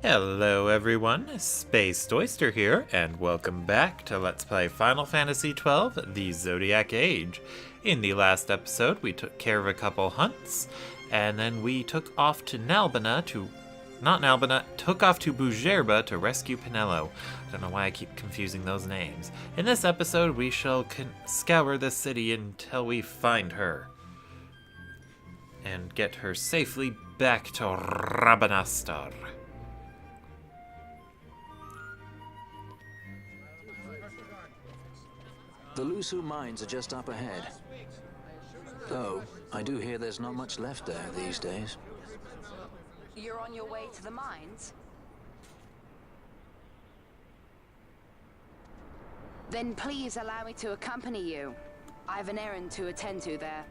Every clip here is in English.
Hello everyone, Spaced Oyster here, and welcome back to Let's Play Final Fantasy XII The Zodiac Age. In the last episode, we took care of a couple hunts, and then we took off to Bhujerba to rescue Penelo. I don't know why I keep confusing those names. In this episode, we shall scour the city until we find her. And get her safely back to Rabanastar. The Lusu mines are just up ahead. Though, I do hear there's not much left there these days. You're on your way to the mines? Then please allow me to accompany you. I have an errand to attend to there.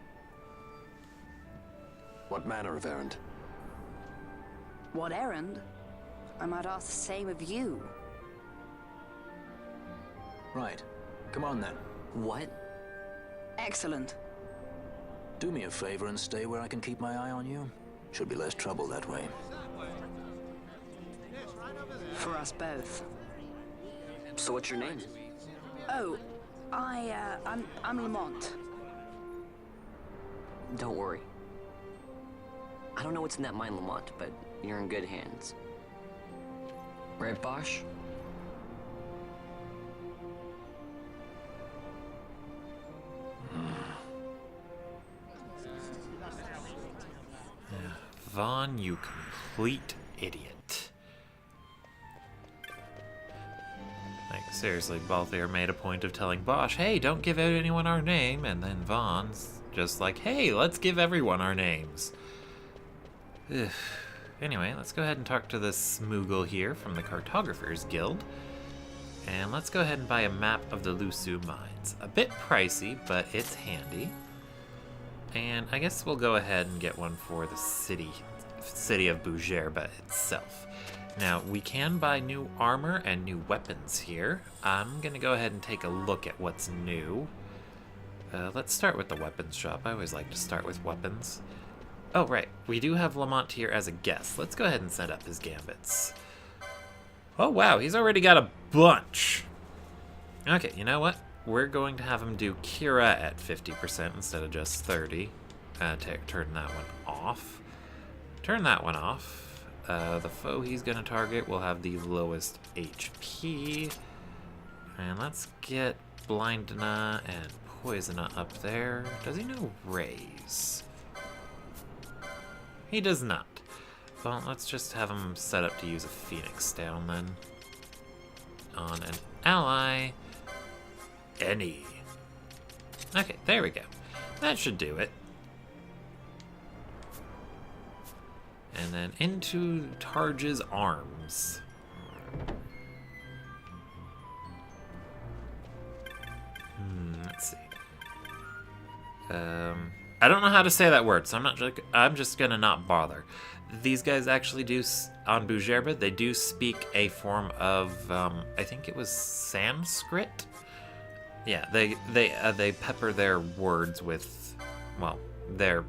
What manner of errand? What errand? I might ask the same of you. Right. Come on then. What? Excellent. Do me a favor and stay where I can keep my eye on you. Should be less trouble that way. For us both. So what's your name? Oh, I'm Lamont. Don't worry. I don't know what's in that mine, Lamont, but you're in good hands. Right, Bosch? Vaan, you complete idiot. Like, seriously, Balthier made a point of telling Bosch, hey, don't give out anyone our name, and then Vaughn's just like, hey, let's give everyone our names. Ugh. Anyway, let's go ahead and talk to this Smoogle here from the Cartographers Guild. And let's go ahead and buy a map of the Lusu mines. A bit pricey, but it's handy. And I guess we'll go ahead and get one for the city of Bhujerba itself. Now, we can buy new armor and new weapons here. I'm going to go ahead and take a look at what's new. Let's start with the weapons shop. I always like to start with weapons. Oh, right. We do have Lamont here as a guest. Let's go ahead and set up his gambits. Oh, wow. He's already got a bunch. Okay, you know what? We're going to have him do Kira at 50% instead of just 30. Turn that one off. Turn that one off. The foe he's going to target will have the lowest HP. And let's get Blindna and Poisona up there. Does he know Raise? He does not. Well, let's just have him set up to use a Phoenix down then. On an ally. Any. Okay, there we go. That should do it. And then into Targe's arms. Let's see. I don't know how to say that word, so I'm just gonna not bother. These guys actually do, on Bhujerba, they do speak a form of, I think it was Sanskrit? Yeah, they pepper their words with, well, their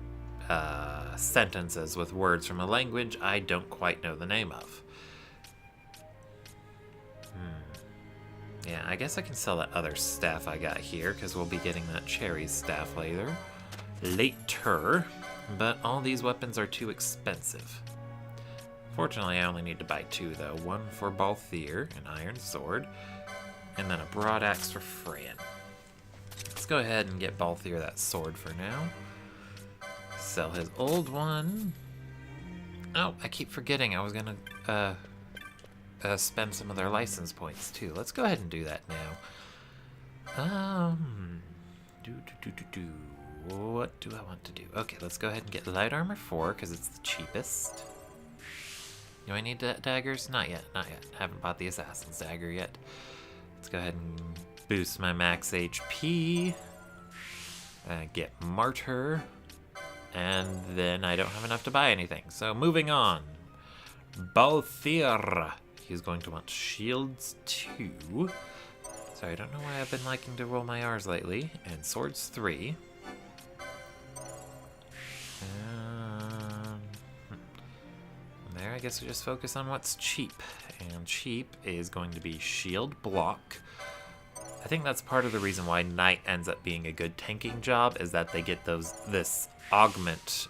sentences with words from a language I don't quite know the name of. Yeah, I guess I can sell that other staff I got here, because we'll be getting that cherry staff later. But all these weapons are too expensive. Fortunately, I only need to buy two, though. One for Balthier, an iron sword, and then a broad axe for Fran. Let's go ahead and get Balthier that sword for now. Sell his old one. Oh, I keep forgetting I was gonna spend some of their license points too. Let's go ahead and do that now. What do I want to do? Okay, let's go ahead and get light armor 4 because it's the cheapest. Do I need daggers? Not yet, not yet. Haven't bought the assassin's dagger yet. Let's go ahead and boost my max HP. Get Martyr. And then I don't have enough to buy anything. So moving on. Balthier. He's going to want shields 2. Sorry, I don't know why I've been liking to roll my R's lately. And swords 3. there. I guess we just focus on what's cheap. And cheap is going to be shield block. I think that's part of the reason why Knight ends up being a good tanking job, is that they get this augment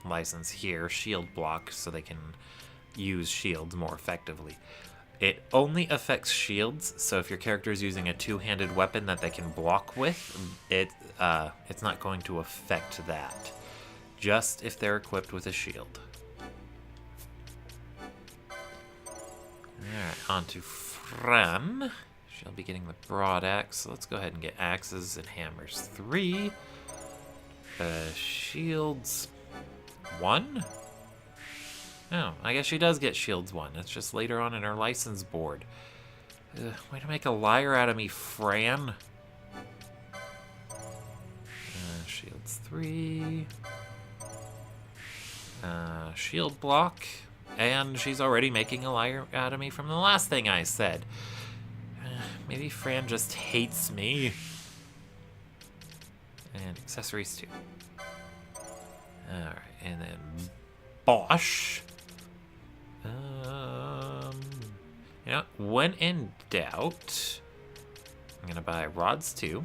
license here, shield block, so they can use shields more effectively. It only affects shields, so if your character is using a two-handed weapon that they can block with, it's not going to affect that. Just if they're equipped with a shield. Alright, on to Fran. She'll be getting the broad axe, so let's go ahead and get axes and hammers 3. Shields 1? No, I guess she does get shields 1. It's just later on in her license board. Way to make a liar out of me, Fran. Shields 3. Shield block. And she's already making a liar out of me from the last thing I said. Maybe Fran just hates me. And accessories too. Alright, and then Bosch. You know, when in doubt, I'm gonna buy rods 2.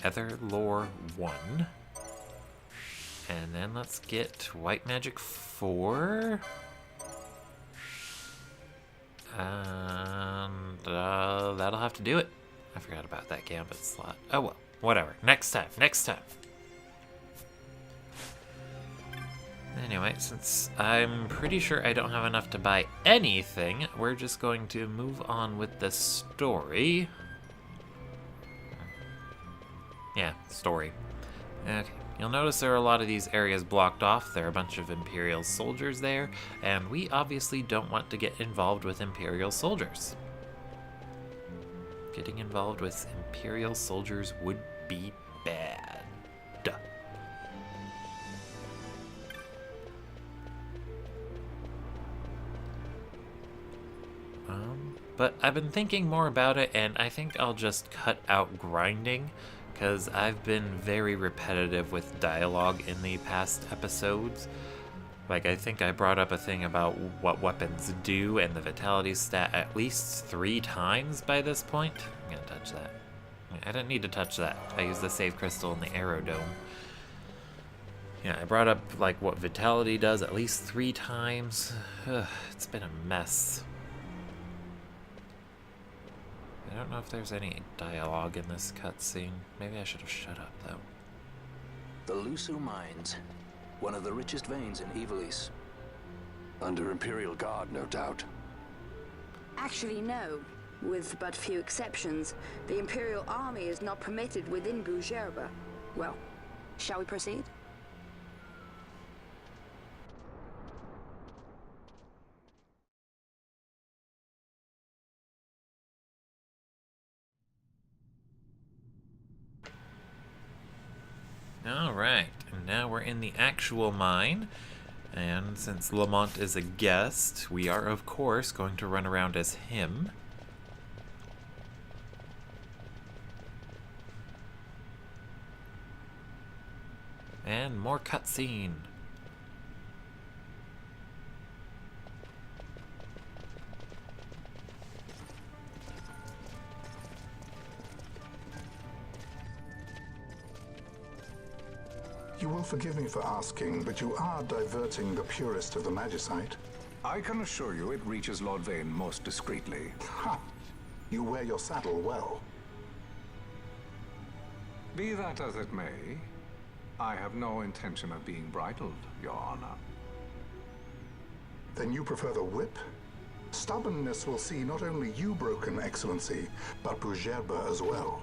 Ether Lore 1. And then let's get White Magic 4. And that'll have to do it. I forgot about that gambit slot. Oh well, whatever. Next time, next time. Anyway, since I'm pretty sure I don't have enough to buy anything, we're just going to move on with the story. Yeah, story. Okay. You'll notice there are a lot of these areas blocked off. There are a bunch of Imperial soldiers there, and we obviously don't want to get involved with Imperial soldiers. Getting involved with Imperial soldiers would be bad. But I've been thinking more about it, and I think I'll just cut out grinding, because I've been very repetitive with dialogue in the past episodes. Like, I think I brought up a thing about what weapons do and the vitality stat at least 3 times by this point. I'm gonna touch that. I didn't need to touch that. I used the save crystal in the aerodome. Yeah, I brought up, like, what vitality does at least 3 times. Ugh, it's been a mess. I don't know if there's any dialogue in this cutscene. Maybe I should have shut up, though. The Lusu mines, one of the richest veins in Ivalice. Under Imperial Guard, no doubt. Actually, no. With but few exceptions, the Imperial Army is not permitted within Bhujerba. Well, shall we proceed? Alright, and now we're in the actual mine, and since Lamont is a guest, we are of course going to run around as him. And more cutscene. You will forgive me for asking, but you are diverting the purest of the Magicite. I can assure you it reaches Lord Vaan most discreetly. Ha! You wear your saddle well. Be that as it may, I have no intention of being bridled, Your Honor. Then you prefer the whip? Stubbornness will see not only you broken, Excellency, but Bhujerba as well.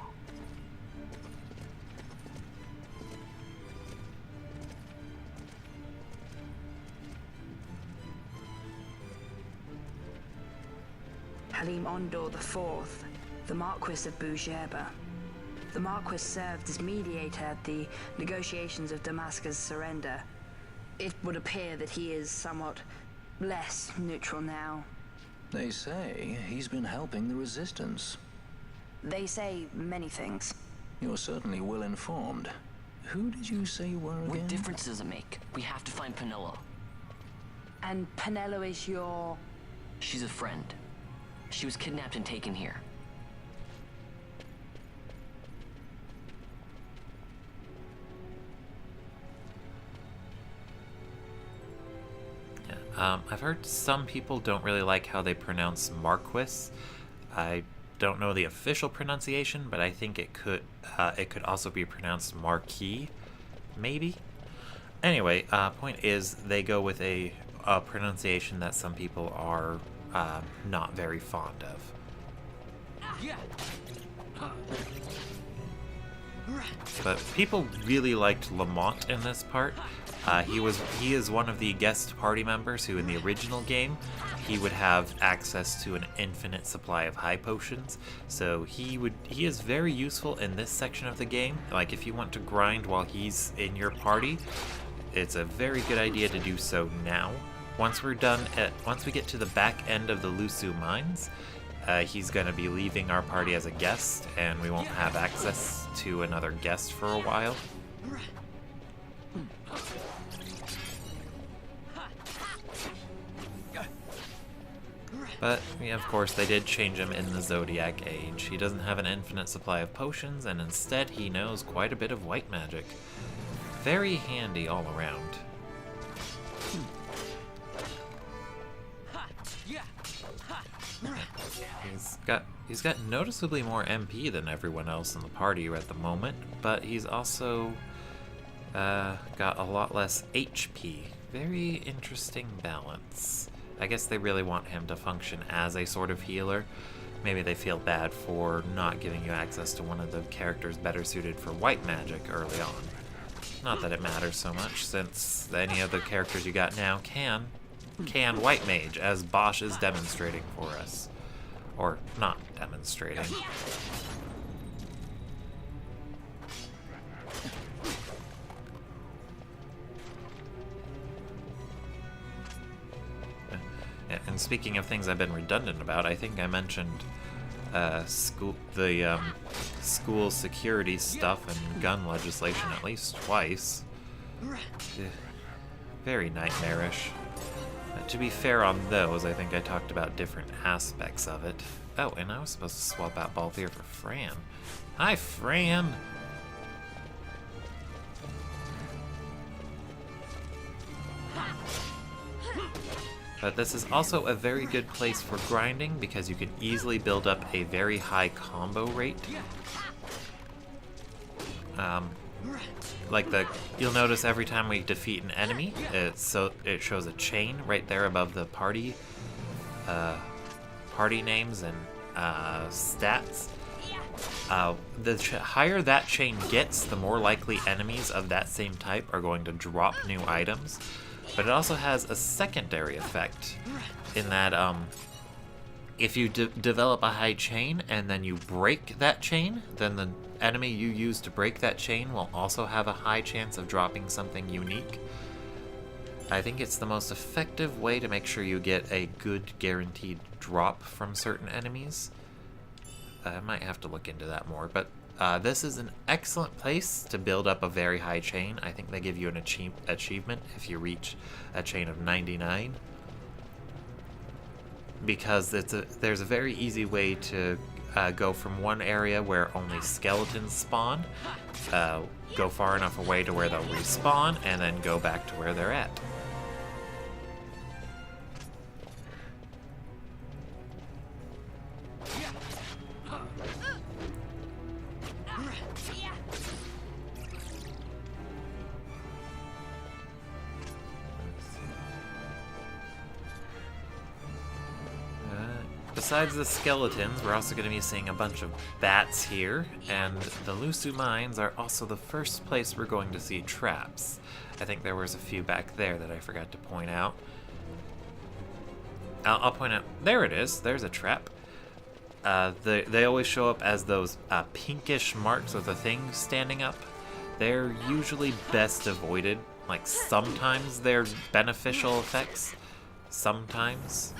Halim Ondor IV, the Marquis of Bhujerba. The Marquis served as mediator at the negotiations of Damascus' surrender. It would appear that he is somewhat less neutral now. They say he's been helping the resistance. They say many things. You're certainly well informed. who did you say you were again? What difference does it make? We have to find Penelo. And Penelo is your... She's a friend. She was kidnapped and taken here. I've heard some people don't really like how they pronounce Marquis. I don't know the official pronunciation, but I think it could also be pronounced Marquis, maybe. Anyway, point is they go with a pronunciation that some people are not very fond of. But people really liked Lamont in this part. He is one of the guest party members who, in the original game, he would have access to an infinite supply of high potions. So he is very useful in this section of the game. Like if you want to grind while he's in your party, it's a very good idea to do so now. Once we get to the back end of the Lusu mines, he's going to be leaving our party as a guest, and we won't have access to another guest for a while. But, yeah, of course, they did change him in the Zodiac Age. He doesn't have an infinite supply of potions, and instead he knows quite a bit of white magic. Very handy all around. He's got noticeably more MP than everyone else in the party at the moment, but he's also got a lot less HP. Very interesting balance. I guess they really want him to function as a sort of healer. Maybe they feel bad for not giving you access to one of the characters better suited for white magic early on. Not that it matters so much, since any of the characters you got now can white mage, as Bosch is demonstrating for us. Or not demonstrating. And speaking of things I've been redundant about, I think I mentioned school security stuff and gun legislation at least twice. Very nightmarish. To be fair on those, I think I talked about different aspects of it. Oh, and I was supposed to swap out Balthier for Fran. Hi, Fran! But this is also a very good place for grinding because you can easily build up a very high combo rate. You'll notice every time we defeat an enemy, it shows a chain right there above the party names and stats. The higher that chain gets, the more likely enemies of that same type are going to drop new items. But it also has a secondary effect in that if you develop a high chain and then you break that chain, then the enemy you use to break that chain will also have a high chance of dropping something unique. I think it's the most effective way to make sure you get a good guaranteed drop from certain enemies. I might have to look into that more, but this is an excellent place to build up a very high chain. I think they give you an achievement if you reach a chain of 99. Because there's a very easy way to go from one area where only skeletons spawn, go far enough away to where they'll respawn, and then go back to where they're at. Besides the skeletons, we're also going to be seeing a bunch of bats here, and the Lusu mines are also the first place we're going to see traps. I think there was a few back there that I forgot to point out. I'll point out, there it is, there's a trap. They always show up as those pinkish marks of the thing standing up. They're usually best avoided. Like, sometimes they're beneficial effects, sometimes.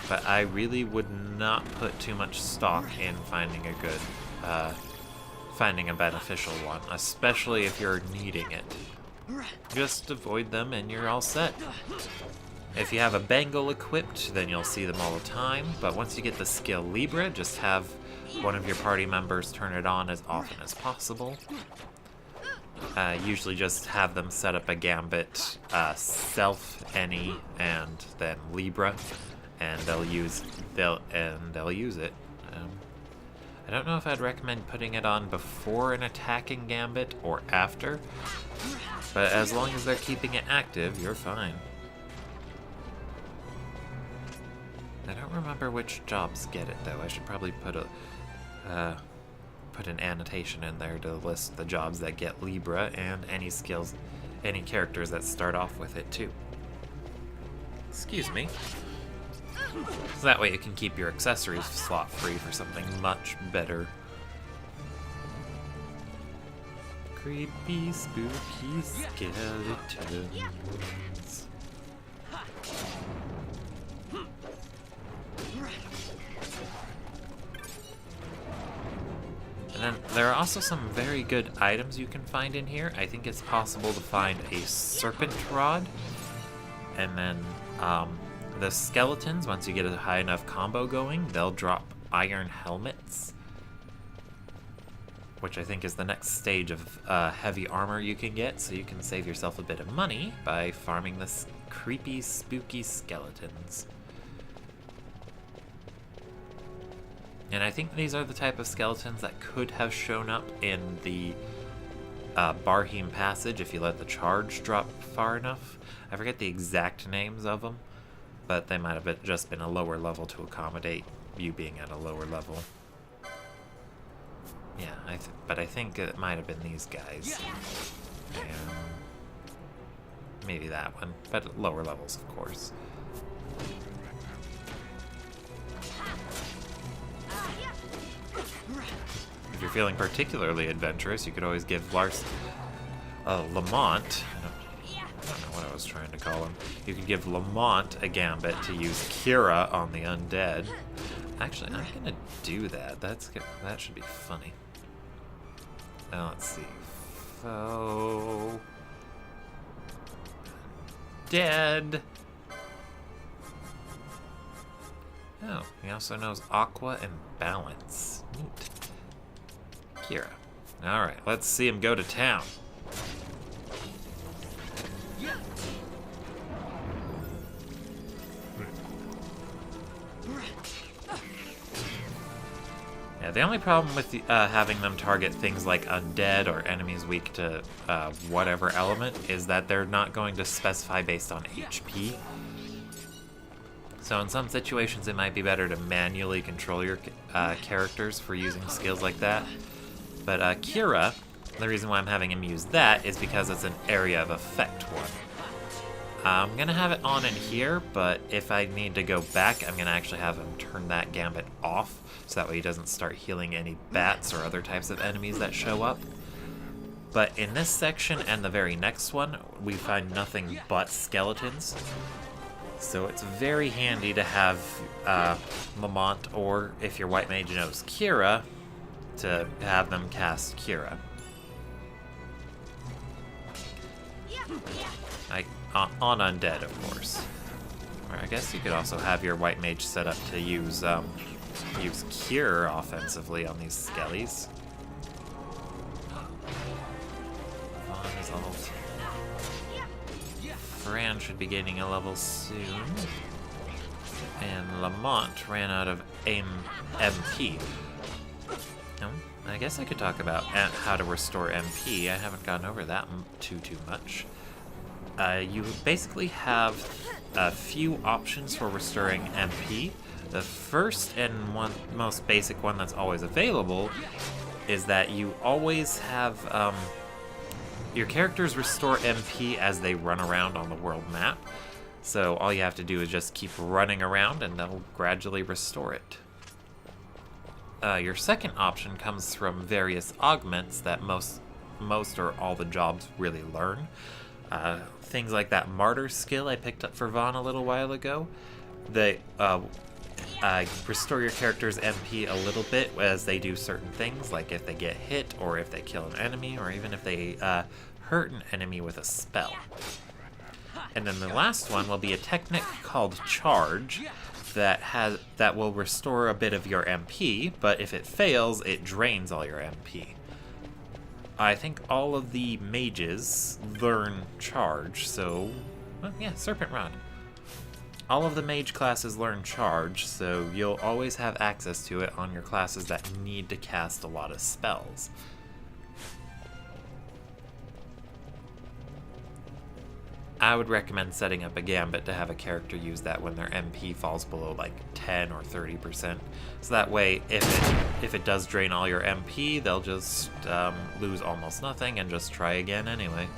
But I really would not put too much stock in finding a good finding a beneficial one, especially if you're needing it. Just avoid them and you're all set. If you have a bangle equipped, then you'll see them all the time, but once you get the skill Libra, just have one of your party members turn it on as often as possible. Usually just have them set up a gambit, self, any, and then Libra, and they'll use it. I don't know if I'd recommend putting it on before an attacking gambit or after, but as long as they're keeping it active, you're fine. I don't remember which jobs get it though. I should probably put an annotation in there to list the jobs that get Libra and any skills, any characters that start off with it too. Excuse me. So that way you can keep your accessories slot free for something much better. Creepy, spooky skeletons. And then there are also some very good items you can find in here. I think it's possible to find a serpent rod, and then the skeletons, once you get a high enough combo going, they'll drop iron helmets, which I think is the next stage of heavy armor you can get, so you can save yourself a bit of money by farming this creepy, spooky skeletons. And I think these are the type of skeletons that could have shown up in the Barheim Passage if you let the charge drop far enough. I forget the exact names of them, but they might have just been a lower level to accommodate you being at a lower level. Yeah, but I think it might have been these guys. And maybe that one, but at lower levels, of course. If you're feeling particularly adventurous, you could always give Lamont, I don't know what I was trying to call him. You could give Lamont a gambit to use Kira on the undead. Actually, I'm gonna do that. That should be funny. Now let's see. Foe. Dead. Oh, he also knows Aqua and Balance. Neat. Kira. Alright, let's see him go to town. Yeah, the only problem with having them target things like undead or enemies weak to whatever element is that they're not going to specify based on HP. So in some situations it might be better to manually control your characters for using skills like that. But Kira, the reason why I'm having him use that is because it's an area of effect one. I'm going to have it on in here, but if I need to go back, I'm going to actually have him turn that gambit off, so that way he doesn't start healing any bats or other types of enemies that show up. But in this section and the very next one, we find nothing but skeletons. So it's very handy to have Lamont, or if your white mage knows Kira, to have them cast Kira. On undead, of course. Or I guess you could also have your white mage set up to use Cure offensively on these skellies. Vaan is level 10. Fran should be getting a level soon. And Lamont ran out of MP. I guess I could talk about how to restore MP. I haven't gone over that too much. You basically have a few options for restoring MP. The first and most basic one that's always available is that you always have your characters restore MP as they run around on the world map. So all you have to do is just keep running around and they'll gradually restore it. Your second option comes from various augments that most or all the jobs really learn. Things like that martyr skill I picked up for Vaan a little while ago. restore your character's MP a little bit as they do certain things, like if they get hit, or if they kill an enemy, or even if they hurt an enemy with a spell. And then the last one will be a technique called Charge that will restore a bit of your MP, but if it fails, it drains all your MP. I think all of the mages learn Charge, so... well, yeah, Serpent Rod. All of the mage classes learn Charge, so you'll always have access to it on your classes that need to cast a lot of spells. I would recommend setting up a gambit to have a character use that when their MP falls below like 10 or 30%. So that way, if it does drain all your MP, they'll just lose almost nothing and just try again anyway.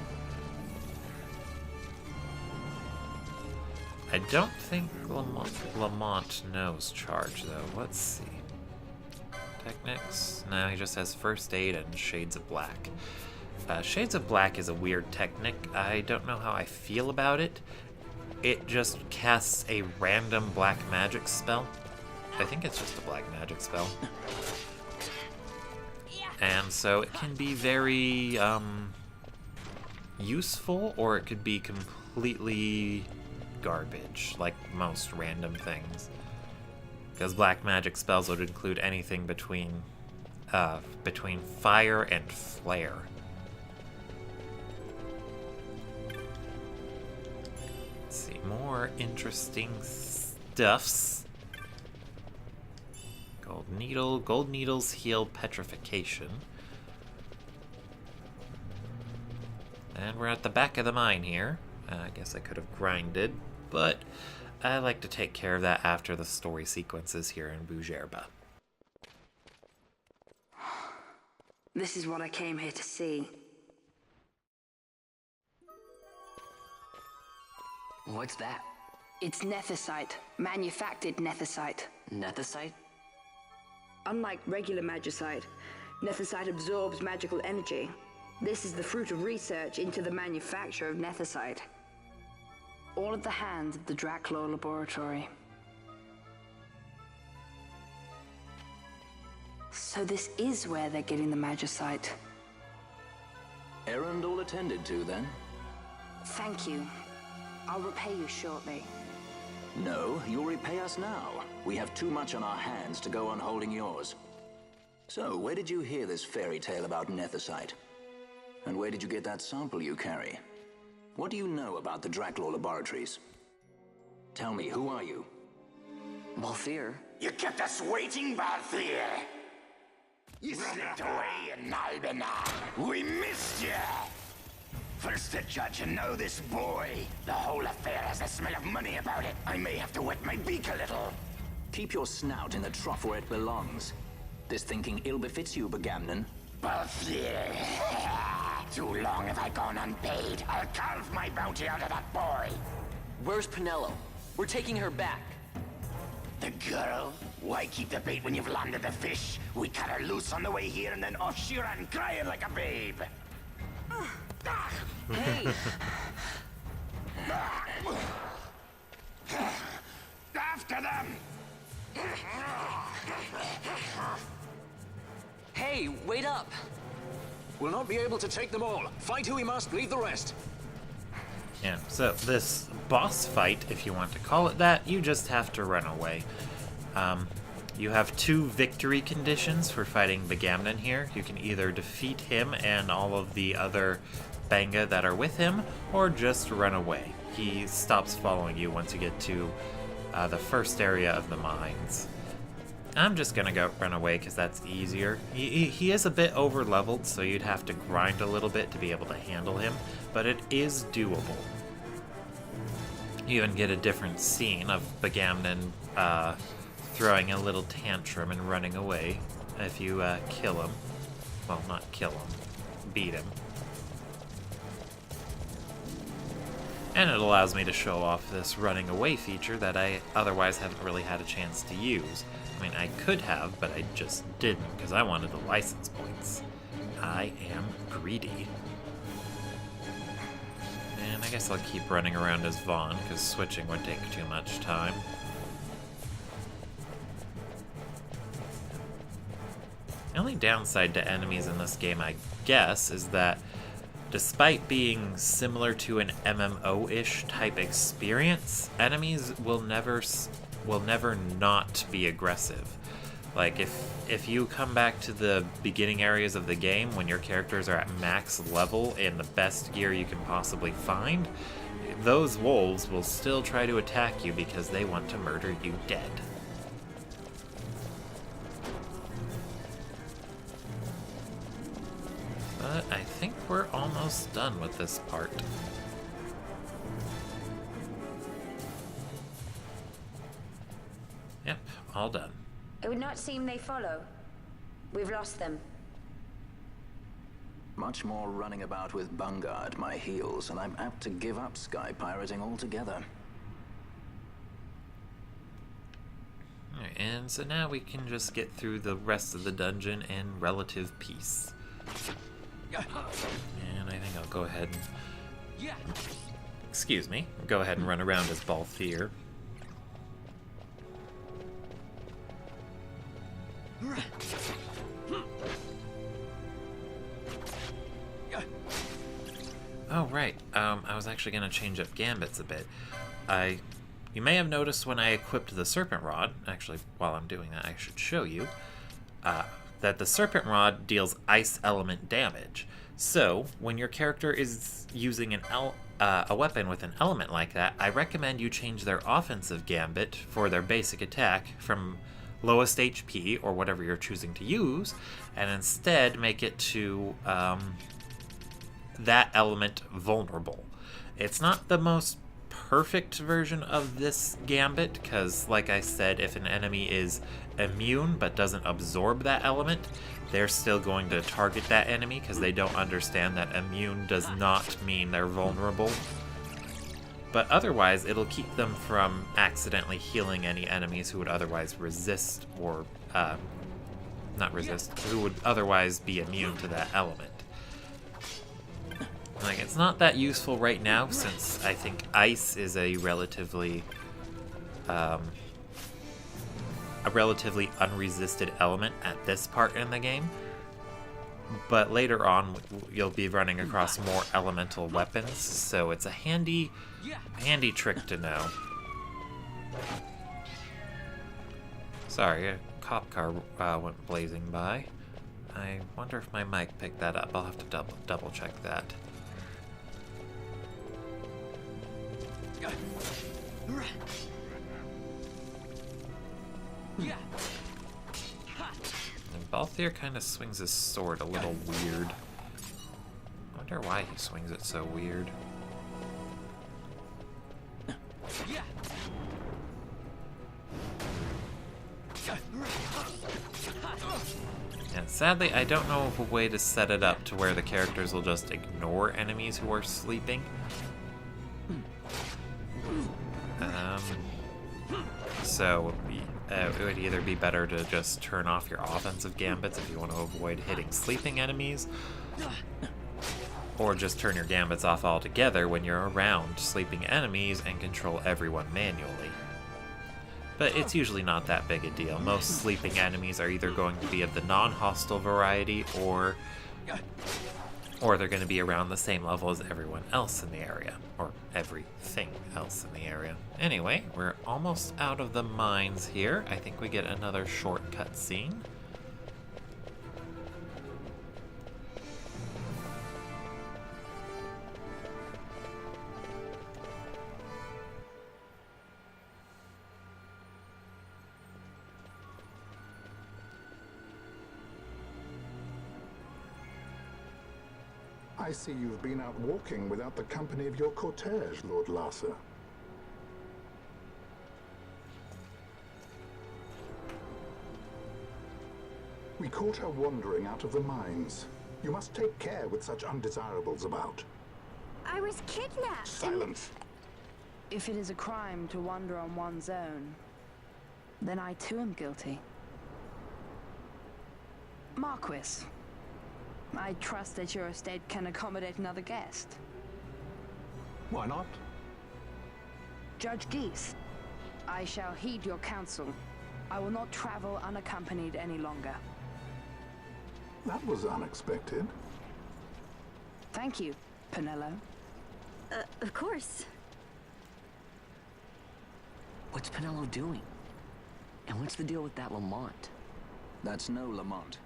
I don't think Lamont knows Charge though. Let's see. Techniques? No, he just has First Aid and Shades of Black. Shades of Black is a weird technique. I don't know how I feel about it. It just casts a random black magic spell. I think it's just a black magic spell. And so it can be very useful, or it could be completely garbage, like most random things. Because black magic spells would include anything between fire and flare. More interesting stuffs. Gold needle. Gold needles heal petrification. And we're at the back of the mine here. I guess I could have grinded, but I like to take care of that after the story sequences here in Bhujerba. This is what I came here to see. What's that? It's nethicite, manufactured nethicite. Nethicite? Unlike regular magicite, nethicite absorbs magical energy. This is the fruit of research into the manufacture of nethicite. All at the hands of the Draclaw Laboratory. So this is where they're getting the magicite. Errand all attended to, then? Thank you. I'll repay you shortly. No, you'll repay us now. We have too much on our hands to go on holding yours. So, where did you hear this fairy tale about nethicite? And where did you get that sample you carry? What do you know about the Draclaw Laboratories? Tell me, who are you? Balthier. You kept us waiting, Balthier. You slipped away in Albanar. We missed you. First the judge and now this boy. The whole affair has a smell of money about it. I may have to wet my beak a little. Keep your snout in the trough where it belongs. This thinking ill befits you, Begamnon. Balthier. Too long have I gone unpaid. I'll carve my bounty out of that boy. Where's Penelo? We're taking her back. The girl? Why keep the bait when you've landed the fish? We cut her loose on the way here and then off she ran crying like a babe. Hey! After them! Hey, wait up! We'll not be able to take them all. Fight who we must, leave the rest. Yeah, so this boss fight, if you want to call it that, you just have to run away. You have 2 victory conditions for fighting Begamnon here. You can either defeat him and all of the other Banga that are with him, or just run away. He stops following you once you get to the first area of the mines. I'm just gonna go run away because that's easier. He is a bit over-leveled, so you'd have to grind a little bit to be able to handle him, but it is doable. You even get a different scene of Begamnon throwing a little tantrum and running away if you kill him. Well, not kill him, beat him. And it allows me to show off this running away feature that I otherwise haven't really had a chance to use. I mean, I could have, but I just didn't because I wanted the license points. I am greedy. And I guess I'll keep running around as Vaan because switching would take too much time. The only downside to enemies in this game, I guess, is that despite being similar to an MMO-ish type experience, enemies will never not be aggressive. Like, if you come back to the beginning areas of the game when your characters are at max level in the best gear you can possibly find, those wolves will still try to attack you because they want to murder you dead. But I think we're almost done with this part. Yep, all done. It would not seem they follow. We've lost them. Much more running about with Bunga at my heels, and I'm apt to give up sky pirating altogether. Alright, and so now we can just get through the rest of the dungeon in relative peace. And I think I'll go ahead and... Excuse me. Go ahead and run around as Balthier. Oh, right. I was actually going to change up gambits a bit. You may have noticed when I equipped the Serpent Rod, actually, while I'm doing that, I should show you, that the Serpent Rod deals ice element damage. So, when your character is using a weapon with an element like that, I recommend you change their offensive gambit for their basic attack from lowest HP, or whatever you're choosing to use, and instead make it to that element vulnerable. It's not the most perfect version of this gambit, because like I said, if an enemy is immune but doesn't absorb that element, they're still going to target that enemy because they don't understand that immune does not mean they're vulnerable. But otherwise, it'll keep them from accidentally healing any enemies who would otherwise resist, or not resist, who would otherwise be immune to that element. Like, it's not that useful right now, since I think ice is a relatively unresisted element at this part in the game. But later on, you'll be running across more elemental weapons, so it's a handy trick to know. Sorry, a cop car went blazing by. I wonder if my mic picked that up. I'll have to double check that. And Balthier kind of swings his sword a little weird. I wonder why he swings it so weird. And sadly, I don't know of a way to set it up to where the characters will just ignore enemies who are sleeping. So it would either be better to just turn off your offensive gambits if you want to avoid hitting sleeping enemies, or just turn your gambits off altogether when you're around sleeping enemies and control everyone manually. But it's usually not that big a deal. Most sleeping enemies are either going to be of the non-hostile variety, or they're going to be around the same level as everyone else in the area, or everything else in the area. Anyway, we're almost out of the mines here. I think we get another short cutscene. I see you've been out walking without the company of your cortege, Lord Larsa. We caught her wandering out of the mines. You must take care with such undesirables about. I was kidnapped. Silence! If it is a crime to wander on one's own, then I too am guilty. Marquis, I trust that your estate can accommodate another guest. Why not? Judge Geese, I shall heed your counsel. I will not travel unaccompanied any longer. That was unexpected. Thank you, Penelo. Of course. What's Penelo doing? And what's the deal with that Lamont? That's no Lamont.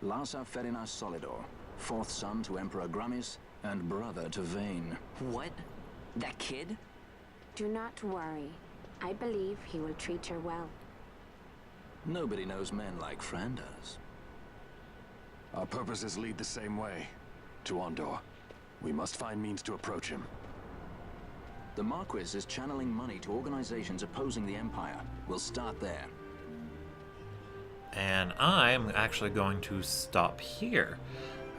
Larsa Ferinas Solidor, fourth son to Emperor Gramis and brother to Vaan. What? That kid? Do not worry. I believe he will treat her well. Nobody knows men like Fran does. Our purposes lead the same way. To Ondor. We must find means to approach him. The Marquis is channeling money to organizations opposing the Empire. We'll start there. And I'm actually going to stop here.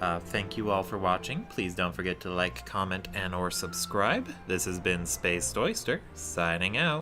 Thank you all for watching. Please don't forget to like, comment, and/or subscribe. This has been Spaced Oyster, signing out.